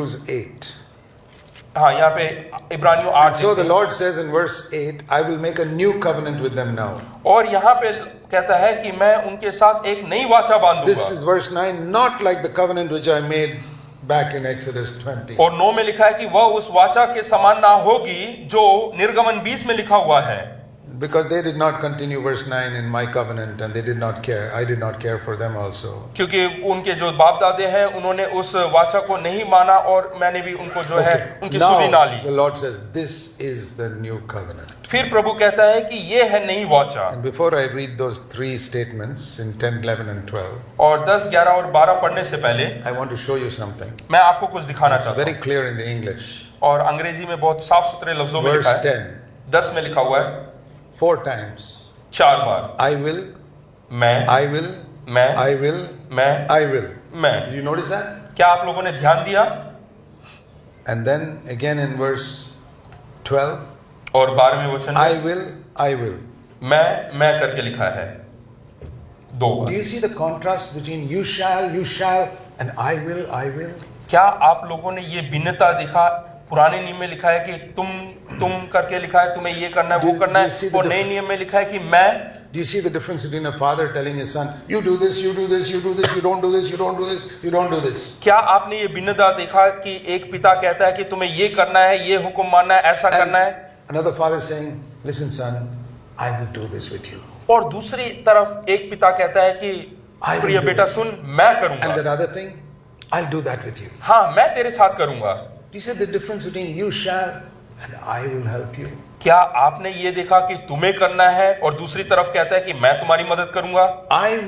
Hebrews 8. हाँ, यहाँ पे इब्रानियों 8 So the Lord says in verse 8, I will make a new covenant with them now. और यहाँ पे कहता है कि मैं उनके साथ एक नई वाचा बांधूंगा। This is verse 9, not like the covenant which I made back in Exodus 20. और 9 में लिखा है कि वह उस वाचा के समान ना होगी जो निर्गमन 20 में लिखा हुआ है। Because they did not continue verse 9 in my covenant and they did not care. I did not care for them also. क्योंकि उनके जो बाप दादे हैं उन्होंने उस वाचा को नहीं माना और मैंने भी उनको जो है उनकी सुधि ना ली। Now the Lord says, this is the new covenant. फिर प्रभु कहता है कि ये है नई वाचा। And before I read those three statements in 10, 11 and 12, और 10, 11 और 12 पढ़ने से पहले I want to show you something. मैं आपको कुछ दिखाना चाहता Very हूँ। clear in the English. और अंग्रेजी में बहुत साफ सुथरे लफ्जों में लिखा Verse है। 10, 10 में लिखा हुआ है 4 times. 4 बार। I will, मैं, I will, मैं, I will, मैं, I will. मैं। Did you notice that? क्या आप लोगों ने ध्यान दिया? And then again in verse 12, और 12वें वचन I में will, I will. मैं करके लिखा है 2 Do bar. you see the contrast between you shall and I will, I will? क्या आप लोगों ने ये भिन्नता देखा? पुराने नियम में लिखा है कि तुम करके लिखा है, तुम्हें ये करना है, वो करना है, और नए नियम में लिखा है कि मैं। Do you see the difference between a father telling his son, you do this, you do this, you do this, you don't do this, you don't do this, you don't do this? क्या आपने ये भिन्नता देखा कि एक पिता कहता है कि तुम्हें ये करना है, ये हुक्म मानना है, ऐसा करना है? Another father saying, listen son, I will do this with you. और दूसरी तरफ एक पिता कहता है कि प्रिय बेटा सुन, मैं करूंगा। And that other thing, I'll do that with you. हाँ, मैं तेरे साथ करूंगा। Do you see the difference between you shall and I will help you? क्या आपने ये देखा कि तुम्हें करना है और दूसरी तरफ कहता है कि मैं तुम्हारी मदद करूंगा? I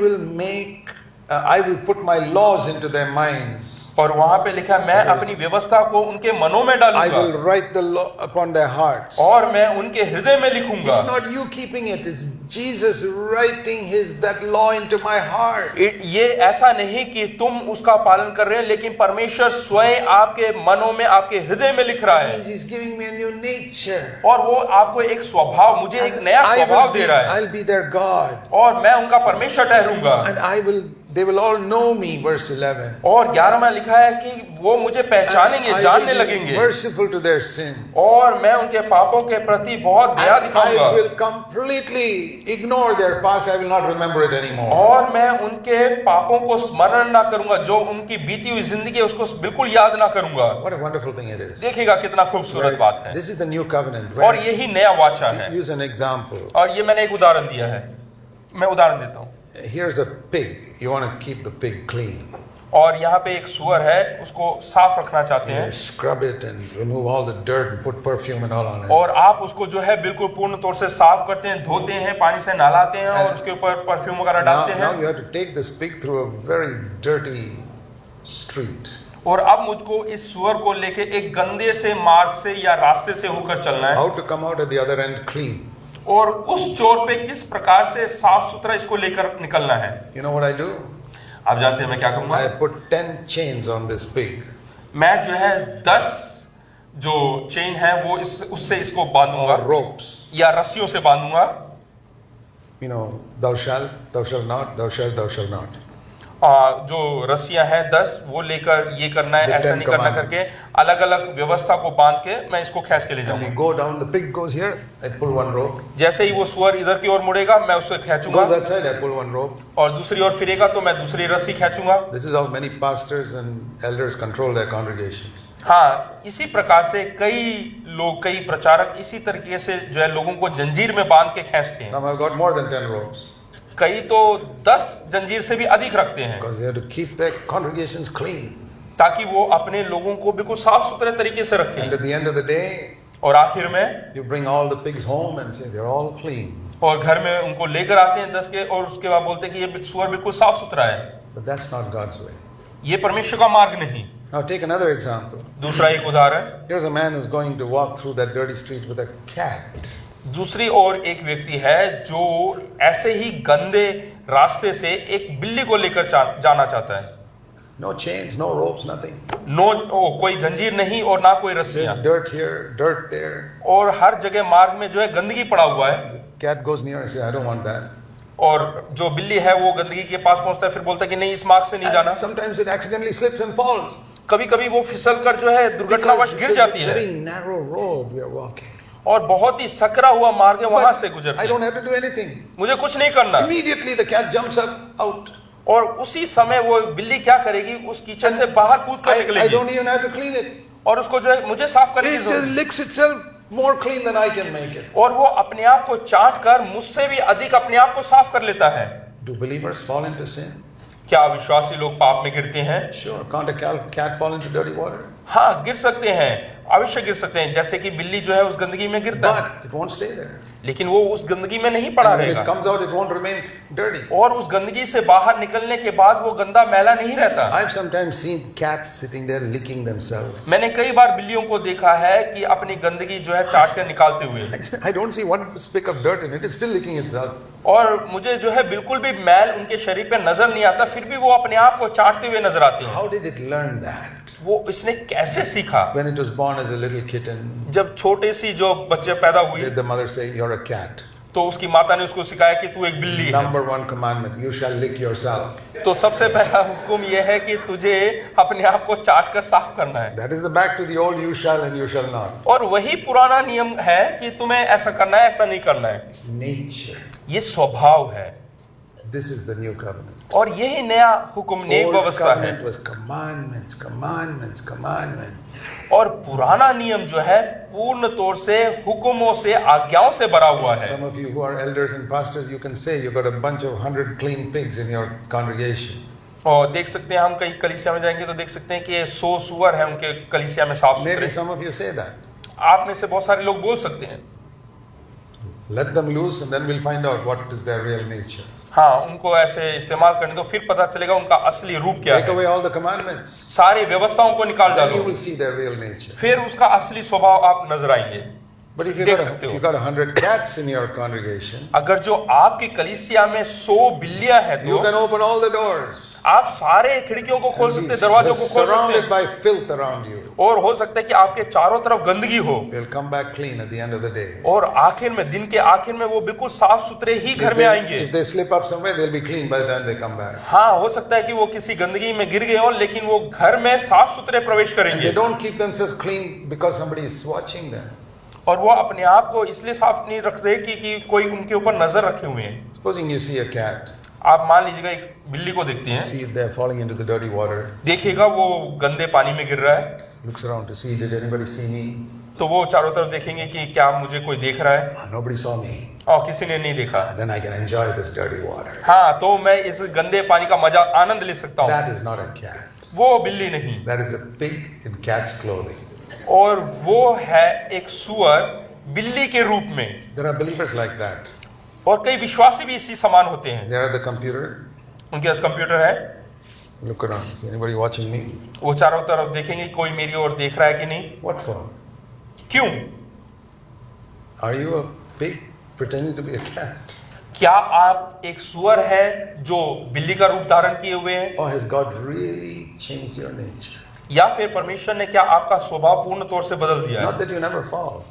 will put my laws into their minds. और वहां पे लिखा है मैं अपनी व्यवस्था को उनके मनों में डालूंगा। I will write the law upon their hearts. और मैं उनके हृदय में लिखूंगा। It's not you keeping it, it's Jesus writing that law into my heart. ये ऐसा नहीं कि तुम उसका पालन कर रहे हैं, लेकिन परमेश्वर स्वयं आपके मनों में, आपके हृदय में लिख रहा है। He's giving me a new nature. और वो आपको एक स्वभाव, मुझे एक नया स्वभाव दे रहा है। I'll be their God. और मैं उनका परमेश्वर ठहरूंगा। And they will all know me, verse 11. और 11 में लिखा है कि वो मुझे पहचानेंगे, जानने लगेंगे। Merciful to their sin. और मैं उनके पापों के प्रति बहुत दया दिखाऊंगा। I will completely ignore their past. I will not remember it anymore. और मैं उनके पापों को स्मरण ना करूंगा, जो उनकी बीती हुई जिंदगी है उसको बिल्कुल याद ना करूंगा। What a wonderful thing it is. देखिएगा कितना खूबसूरत बात है। This is the new covenant. और यही नया वाचा है। Use an example. और ये मैंने एक उदाहरण दिया है, मैं उदाहरण देता हूँ। Here's a pig. You want to keep the pig clean. और यहाँ पे एक सूअर है, उसको साफ रखना चाहते हैं। Scrub it and remove all the dirt and put perfume and all on it. और आप उसको जो है बिल्कुल पूर्ण तौर से साफ करते हैं, धोते हैं, पानी से नहलाते हैं और उसके ऊपर परफ्यूम वगैरह डालते हैं। Now you have to take this pig through a very dirty street. और अब मुझको इस सूअर को लेके एक गंदे से मार्ग से या रास्ते से होकर चलना है। How to come out at the other end clean. और उस चोर पे किस प्रकार से साफ सुथरा इसको लेकर निकलना है। You know what I do? आप जानते हैं मैं क्या करूंगा? I put 10 chains on this pig. मैं जो है 10 जो चेन है वो उससे इसको बांधूंगा, Or ropes. या रस्सियों से बांधूंगा। You know, thou shalt not, thou shalt not. जो रस्सियां हैं 10 वो लेकर ये करना है, ऐसा नहीं करना करके अलग अलग व्यवस्था को बांध के मैं इसको खींच के ले And जाऊंगा। we go down, the pig goes here, I pull one rope. जैसे ही वो सूअर इधर की ओर मुड़ेगा मैं उससे खींचूंगा, Goes that side, I pull one rope. और दूसरी ओर फिरेगा तो मैं दूसरी रस्सी खींचूंगा। This is how many pastors and elders control their congregations. हाँ, इसी प्रकार से कई लोग, कई प्रचारक इसी तरीके से जो है लोगों को जंजीर में बांध के खींचते हैं। Some have got more than 10 ropes. कई तो 10 जंजीर से भी अधिक रखते हैं, Because they have to keep their congregations clean. ताकि वो अपने लोगों को बिल्कुल साफ सुथरे तरीके से And रखें। at the end of the day, और आखिर में you bring all the pigs home and say they're all clean. और घर में उनको लेकर आते हैं 10 के, और उसके बाद बोलते हैं कि ये सूअर बिल्कुल साफ सुथरा है। But that's not God's way. ये परमेश्वर का मार्ग नहीं। Now take another example. दूसरा एक उदाहरण, Here's a man who's going to walk through that dirty street with a cat. दूसरी ओर एक व्यक्ति है जो ऐसे ही गंदे रास्ते से एक बिल्ली को लेकर जाना चाहता है। No chains, no ropes, nothing. कोई जंजीर नहीं और ना कोई रस्सियां, There's dirt here, dirt there. और हर जगह मार्ग में जो है गंदगी पड़ा हुआ है। The cat goes near and says, I don't want that. और जो बिल्ली है वो गंदगी के पास पहुंचता है, फिर बोलता है कि नहीं इस मार्ग से नहीं जाना। And sometimes it accidentally slips and falls. कभी कभी वो फिसल कर जो है दुर्घटनावश Because गिर it's जाती a है very narrow road we are walking. और बहुत ही सकरा हुआ मार्ग है, वहां से But I गुजरती don't है। have to do anything. मुझे कुछ नहीं करना। Immediately the cat jumps out. और उसी समय वो बिल्ली क्या करेगी, उस कीचड़ से बाहर कूद कर I निकलेगी don't even have to clean it. और उसको जो है मुझे साफ करने की It जरूरत just licks itself more clean than I can make it. और वो अपने आप को चाट कर मुझसे भी अधिक अपने आप को साफ कर लेता है। Do believers fall into sin? क्या विश्वासी लोग पाप में गिरते हैं? Sure. Can't a cat fall into dirty water? हाँ, गिर सकते हैं, अवश्य गिर सकते हैं, जैसे कि बिल्ली जो है उस गंदगी में गिरता है, But it won't stay there. लेकिन वो उस गंदगी में नहीं पड़ा And when it रहेगा comes out, it won't remain dirty. और उस गंदगी से बाहर निकलने के बाद वो गंदा मैला नहीं रहता। I've sometimes seen cats sitting there licking themselves. मैंने कई बार बिल्लियों को देखा है कि अपनी गंदगी जो है चाट कर निकालते हुए, I don't see one speck of dirt in it. It's still licking itself. और मुझे जो है बिल्कुल भी मैल उनके शरीर पे नजर नहीं आता, फिर भी वो अपने आप को चाटते हुए नजर आते हैं। How did it learn that? वो इसने कैसे सीखा? When it was born as a little kitten, जब छोटे सी जो बच्चे पैदा हुए did the mother say, "You're a cat"? तो उसकी माता ने उसको सिखाया कि तू एक बिल्ली है। Number one commandment: you shall lick yourself. तो सबसे पहला हुक्म यह है कि तुझे अपने आप को चाट कर साफ करना है। That is the back to the old "you shall" and "you shall not." और वही पुराना नियम है कि तुम्हें ऐसा करना है, ऐसा नहीं करना है। It's nature. ये स्वभाव है This is the new covenant. और यही नया हुक्म, नई Old व्यवस्था है। covenant was commandments, commandments, commandments. और पुराना नियम जो है पूर्ण तौर से हुक्मों से, आज्ञाओं से भरा हुआ है। Some of you who are elders and pastors, you can say you got a bunch of 100 clean pigs in your congregation. और देख सकते हैं, हम कहीं कलीसिया में जाएंगे तो देख सकते हैं कि 100 सुअर है उनके कलीसिया में साफ Maybe सुथरे। some of you say that. आप में से बहुत सारे लोग बोल सकते हैं। Let them loose and then we'll find out what is their real nature. हाँ, उनको ऐसे इस्तेमाल करने दो, फिर पता चलेगा उनका असली रूप क्या Take है। away all the commandments. सारी व्यवस्थाओं को निकाल Then you डालो, will see their real nature. फिर उसका असली स्वभाव आप नजर आएंगे। But if you देख got सकते if हो। you got 100 cats in your congregation, अगर जो आपकी कलीसिया में 100 बिल्लियां हैं you तो can open all the doors. आप सारे खिड़कियों को खोल सकते Be हैं, दरवाजों को खोल सकते surrounded हैं, by filth around you. और हो सकता है कि आपके चारों तरफ गंदगी हो They'll come back clean at the end of the day. और आखिर में, दिन के आखिर में वो बिल्कुल साफ सुथरे ही घर में आएंगे। If they slip up somewhere, they'll be clean by the time they come back. हाँ, हो सकता है कि वो किसी गंदगी में गिर गए हो, लेकिन वो घर में साफ सुथरे प्रवेश And they करेंगे don't keep themselves clean because somebody is watching them. और वो अपने आप को इसलिए साफ नहीं रखते कि कोई उनके ऊपर नजर रखे हुए हैं। Supposing you see a cat, आप मान लीजिएगा एक बिल्ली को देखते हैं, see it there falling into the dirty water, देखिएगा वो गंदे पानी में गिर रहा है, looks around to see, did anybody see me? तो वो चारों तरफ देखेंगे कि क्या मुझे कोई देख रहा है, Ah, nobody saw me. और किसी ने नहीं देखा। Then I can enjoy this dirty water. हाँ, तो मैं इस गंदे पानी का मजा, आनंद ले सकता हूँ। That is not a cat. वो बिल्ली नहीं, That is a pig in cat's clothing. और वो है एक सुअर बिल्ली के रूप में। There are believers like that. और कई विश्वासी भी इसी समान होते हैं। They're at the computer. उनके पास कंप्यूटर है, Look around. Anybody watching me? वो चारों तरफ देखेंगे कोई मेरी ओर देख रहा है कि नहीं। What for? क्यों? Are you a pig pretending to be a cat? क्या आप एक सुअर है जो बिल्ली का रूप धारण किए हुए हैं, Or has God really changed your nature? या फिर परमेश्वर ने क्या आपका स्वभाव पूर्ण तौर से बदल दिया है? Not that you never fall,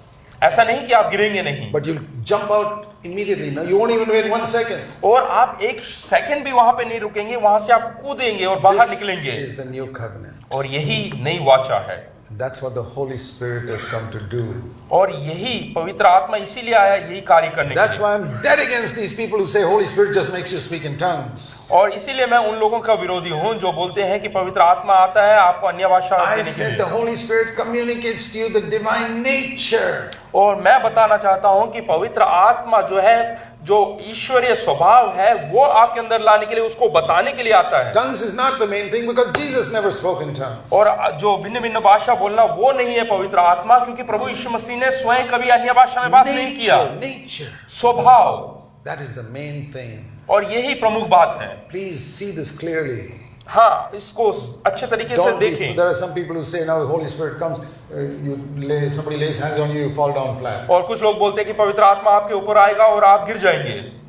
ऐसा नहीं कि आप गिरेंगे नहीं, but you'll jump out immediately. Now you won't even wait 1 second. और आप एक सेकंड भी वहां पे नहीं रुकेंगे, वहां से आप कूदेंगे और बाहर निकलेंगे। This is the new covenant. और यही नई वाचा है, That's what the Holy Spirit has come to do. और यही पवित्र आत्मा इसीलिए आया यही कार्य करने के That's लिए। why I'm dead against these people who say Holy Spirit just makes you speak in tongues. और इसीलिए मैं उन लोगों का विरोधी हूं जो बोलते हैं कि पवित्र आत्मा आता है आपको अन्य भाषा I देने के said the लिए। Holy Spirit communicates to you the divine nature. और मैं बताना चाहता हूं कि पवित्र आत्मा जो है, जो ईश्वरीय स्वभाव है, वो आपके अंदर लाने के लिए, उसको बताने के लिए आता है। Tongues is not the main thing because Jesus never spoke in tongues. और जो भिन्न भिन्न भाषा बोलना वो नहीं है पवित्र आत्मा, क्योंकि प्रभु यीशु मसीह ने स्वयं कभी अन्य भाषा में बात नहीं किया। Nature. स्वभाव, That is the main thing. और यही प्रमुख बात है। Please see this clearly. हाँ, इसको अच्छे तरीके से Don't be, देखें। there are some people who say now the Holy Spirit comes, somebody lays hands on you, you fall down flat. और कुछ लोग बोलते हैं कि पवित्र आत्मा आपके ऊपर आएगा और आप गिर जाएंगे।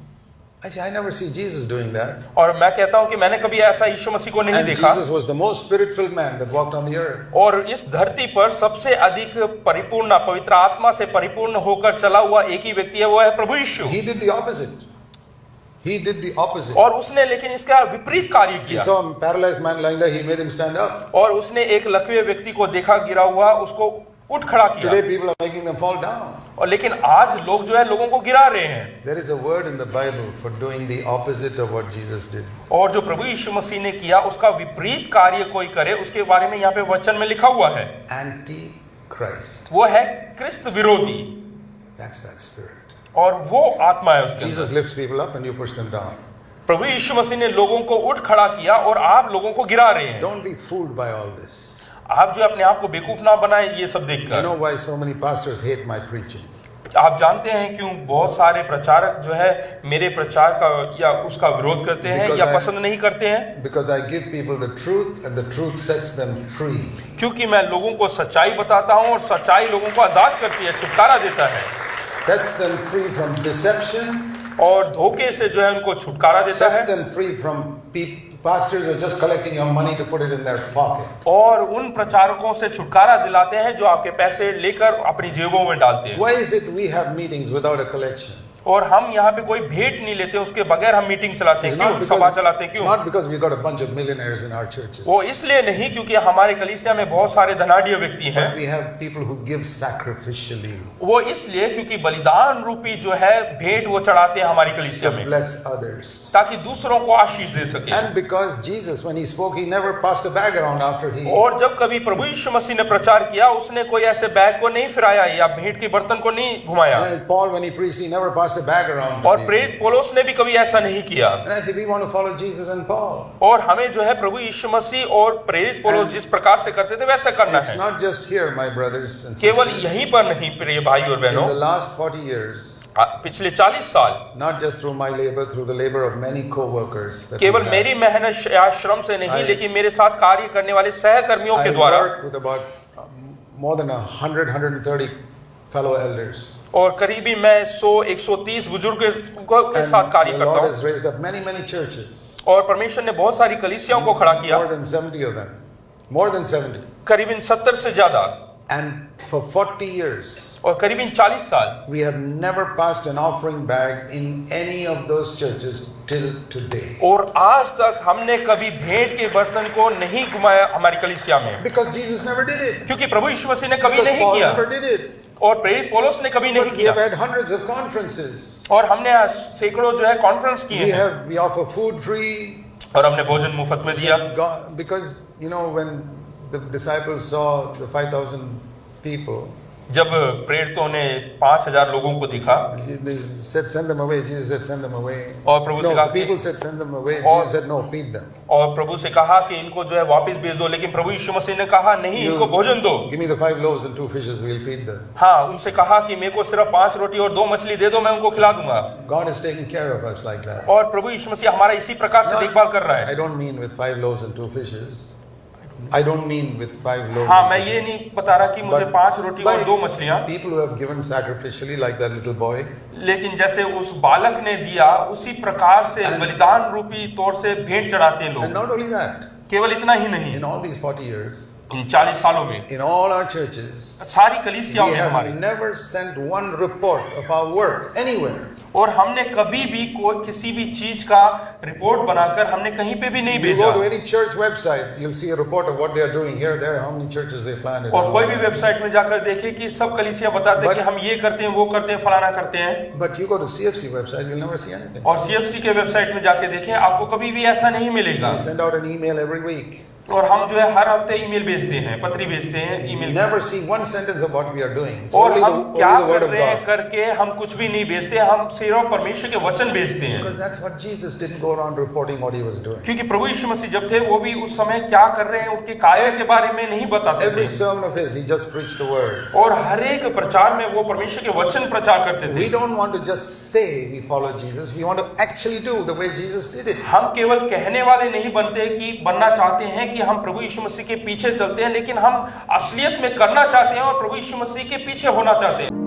I say I never see Jesus doing that. और मैं कहता हूं कि मैंने कभी ऐसा यीशु मसीह को नहीं And देखा। Jesus was the most spirit-filled man that walked on the earth. और इस धरती पर सबसे अधिक परिपूर्ण, पवित्र आत्मा से परिपूर्ण होकर चला हुआ एक ही व्यक्ति है, वो है प्रभु यीशु। He did the opposite. He did the opposite. और उसने लेकिन इसका विपरीत कार्य He किया saw a paralyzed man lying there. He made him stand up. और उसने एक लकवे व्यक्ति को देखा गिरा हुआ, उसको उठ खड़ा किया। Today people are making them fall down. और लेकिन आज लोग जो है लोगों को गिरा रहे हैं। There is a word in the Bible for doing the opposite of what Jesus did. और जो प्रभु यीशु मसीह ने किया उसका विपरीत कार्य कोई करे, उसके बारे में यहाँ पे वचन में लिखा हुआ है, Anti-Christ. वो है क्रिस्त विरोधी, That's that spirit. और वो आत्मा है उसके Jesus अंदर। lifts people up and you push them down. प्रभु यीशु मसीह ने लोगों को उठ खड़ा किया और आप लोगों को गिरा रहे हैं। Don't be fooled by all this. आप जो अपने आप को बेवकूफ ना बनाए ये सब You देखकर। know why so many pastors hate my preaching? आप जानते हैं क्यों बहुत सारे प्रचारक जो है मेरे प्रचार का या उसका विरोध करते हैं Because या I- पसंद नहीं करते हैं? Because I give people the truth and the truth sets them free. क्योंकि मैं लोगों को सच्चाई बताता हूं और सच्चाई लोगों को आजाद करती है, छुटकारा देता है, Sets them free from deception. और धोखे से जो है उनको छुटकारा देता Sets है, them free from pastors who are just collecting your money to put it in their pocket. और उन प्रचारकों से छुटकारा दिलाते हैं जो आपके पैसे लेकर अपनी जेबों में डालते हैं। Why is it we have meetings without a collection? और हम यहाँ पे कोई भेंट नहीं लेते, उसके बगैर हम मीटिंग चलाते हैं, क्यों? सभा चलाते हैं, it's क्यों? not because we got a bunch of millionaires in our churches. वो इसलिए नहीं क्योंकि हमारे कलीसिया में बहुत सारे धनाढ्य व्यक्ति हैं, But we have people who give sacrificially वो इसलिए क्योंकि बलिदान रूपी जो है भेंट वो चढ़ाते हैं हमारी कलीसिया to में, bless others. ताकि दूसरों को आशीष दे सके। And because Jesus, when he spoke, he never passed a bag around after he. और जब कभी प्रभु यीशु मसीह ने प्रचार किया, उसने कोई ऐसे बैग को नहीं फिराया या भेंट के बर्तन को नहीं घुमाया, And Paul, when he preached, he never passed a bag around. और प्रेरित पौलुस ने भी कभी ऐसा नहीं किया। And I said, we want to follow Jesus and Paul. और हमें जो है प्रभु यीशु मसीह और प्रेरित पौलुस जिस प्रकार से करते थे वैसा करना It's है। not just here, my brothers and केवल sisters. यहीं पर नहीं प्रिय भाई और In बहनों, the last 40 years, पिछले 40 साल not just through my labor, through the labor of many co-workers. that we केवल have. मेरी मेहनत या श्रम से नहीं, लेकिन मेरे साथ कार्य करने वाले सहकर्मियों I के द्वारा, work with about more than 130 fellow elders. और करीबी मैं 100-130 बुजुर्गों के साथ कार्य the करता Lord हूँ, has raised up many, many churches. और परमेश्वर ने बहुत सारी कलीसियाओं को खड़ा किया, More than 70 of them. More than 70. करीबन 70 से ज्यादा, And for 40 years, और करीबन 40 साल we have never passed an offering bag in any of those churches till today. और आज तक हमने कभी भेंट के बर्तन को नहीं घुमाया हमारी कलीसिया में, Because Jesus never did it. क्योंकि प्रभु यीशु मसीह ने कभी Because नहीं Paul किया, never did it. और प्रेरित पौलुस ने कभी नहीं But we have किया, had hundreds of conferences. और हमने सैकड़ों जो है कॉन्फ्रेंस किए हैं, We offer food free. और हमने भोजन मुफ्त में दिया। Because, you know, when the disciples saw the 5,000 people, जब प्रेरितों ने 5000 लोगों को दिखा, they said, send them away. Jesus said, send them away. और प्रभु से No, कहा the people said, send them away. और- Jesus said, no, feed them. और प्रभु से कहा कि इनको जो है वापस भेज दो, लेकिन प्रभु यीशु मसीह ने कहा नहीं, इनको भोजन दो। Give me the 5 loaves and 2 fishes, we'll feed them. हाँ, उनसे कहा कि मेरे को सिर्फ 5 रोटी और 2 मछली दे दो, मैं उनको खिला दूंगा। God is taking care of us like that. और प्रभु यीशु मसीह हमारा इसी प्रकार से देखभाल कर रहा I है। don't mean with 5 loaves and 2 fishes. I don't mean with 5 loaves. हाँ, and मैं 2 ये नहीं बता रहा कि मुझे 5 रोटी और 2 मछलियां, people who have given sacrificially, like that little boy, लेकिन जैसे उस बालक ने दिया उसी प्रकार से बलिदान रूपी तौर से भेंट चढ़ाते हैं and लोग। not only that, केवल इतना ही नहीं, in all these 40 years, इन 40 सालों में in all our churches, सारी कलीसियाओं we में have हमारी, never sent one report of our work anywhere. और हमने कभी भी कोई किसी भी चीज का रिपोर्ट बनाकर हमने कहीं पे भी नहीं You भेजा। go to any church website, you'll see a report of what they are doing here, there, how many churches they planted. और कोई भी वेबसाइट में जाकर देखे कि सब कलीसिया बताते हैं कि हम ये करते हैं, वो करते हैं, फलाना करते हैं। But you go to CFC website, you'll never see anything. और CFC के वेबसाइट में जाके देखें, आपको कभी भी ऐसा नहीं मिलेगा। We send out an email every week. और हम जो है हर हफ्ते ईमेल भेजते हैं, पत्री भेजते हैं, You email, never see one sentence of what we are doing. It's और only हम क्या only the word कर of रहे हैं God. करके हम कुछ भी नहीं भेजते, हम सिर्फ परमेश्वर के वचन भेजते हैं। Because that's what Jesus didn't go around reporting what he was doing. क्योंकि प्रभु यीशु मसीह जब थे वो भी उस समय क्या कर रहे हैं उनके कार्य के बारे में नहीं बताते Every थे, sermon of his, he just preached the word. और हर एक प्रचार में वो परमेश्वर के वचन प्रचार करते We थे। don't want to just say we follow Jesus. We want to actually do the way Jesus did it. हम केवल कहने वाले नहीं बनते कि बनना चाहते हैं कि हम प्रभु यीशु मसीह के पीछे चलते हैं, लेकिन हम असलियत में करना चाहते हैं और प्रभु यीशु मसीह के पीछे होना चाहते हैं।